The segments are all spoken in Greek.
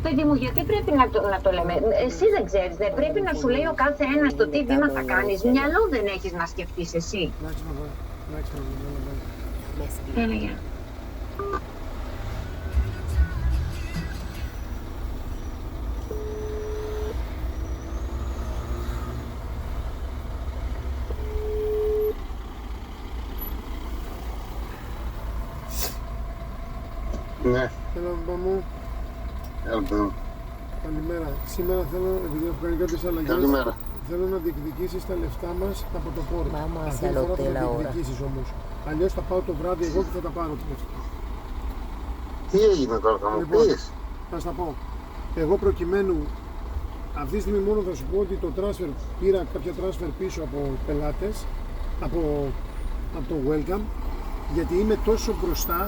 Παιδί μου, γιατί πρέπει να το λέμε. Εσύ δεν ξέρεις, δεν πρέπει να σου λέει ο κάθε ένας το τι βήμα θα κάνεις. Μυαλό δεν έχεις να σκεφτείς εσύ. Έλα, γεια. Ναι. Έλα, μπα μου. Έλα. Καλημέρα. Σήμερα θέλω, επειδή έχω κάνει κάποιες αλλαγές, Καλημέρα. θέλω να διεκδικήσεις τα λεφτά μας από το πόρτο. Vamos Αυτή hacia τη el φορά θα hotel τα ahora. διεκδικήσεις όμως. Αλλιώς θα πάω το βράδυ εγώ και θα τα πάρω τα λεφτά. Τι έγινε τώρα, θα μου Λοιπόν, πεις? θα στα πω. Εγώ προκειμένου, αυτή τη στιγμή μόνο θα σου πω ότι το transfer, πήρα κάποια transfer πίσω από πελάτες, από το Welcome, γιατί είμαι τόσο μπροστά.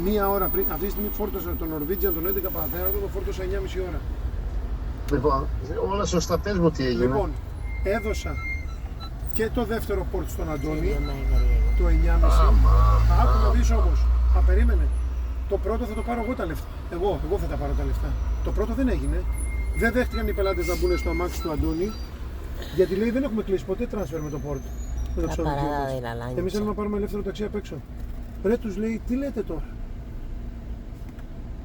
Μία ώρα πριν, αυτή τη στιγμή φόρτωσα τον Norwegian τον 11 παρατέταρτο, το φόρτωσα 9,5 ώρα. Λοιπόν, όλα σωστά, πες μου τι έγινε. Λοιπόν, έδωσα και το δεύτερο πόρτ στον Αντώνη, Idioma de griego. το 9,5. Άμα. Άκου να δεις όμως, περίμενε. Το πρώτο θα το πάρω εγώ τα λεφτά. Εγώ θα τα πάρω τα λεφτά. Το πρώτο δεν έγινε. Δεν δέχτηκαν οι πελάτες να μπουν στο αμάξι του Αντώνη, γιατί λέει δεν έχουμε κλείσει ποτέ transfer με το πόρτ. Με το La ξενοδοχείο parada μας. de la lancha. Εμείς θέλουμε να πάρουμε ελεύθερο ταξί απ' έξω. Ρε τους λέει, τι λέτε τώρα.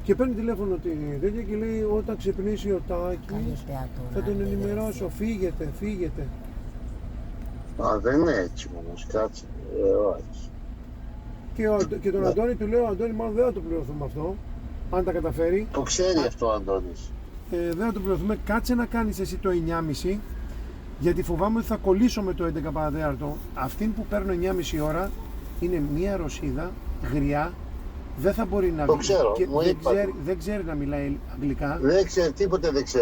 Και παίρνει τηλέφωνο τη τέτοια και λέει, όταν ξυπνήσει ο Τάκης, Calle peatonal θα τον de ενημερώσω, Grecia. φύγετε. Α, δεν είναι έτσι όμως, κάτσε. Όχι. Και τον Αντώνη του λέω, Αντώνη, μάλλον δεν θα το πληρωθούμε αυτό, αν τα καταφέρει. Το ξέρει αυτό ο Αντώνης. Δεν θα το πληρωθούμε, κάτσε να κάνεις εσύ το 9,5, γιατί φοβάμαι ότι θα κολλήσω με το 11 παρατέταρτο. Αυτήν που παίρνω 9,5 ώρα είναι μία Ρωσίδα, γριά, δεν θα μπορεί να Το ξέρω, μου δεν είπατε. δεν ξέρει να μιλάει αγγλικά. Δεν ξέρει, τίποτε δεν ξέρει.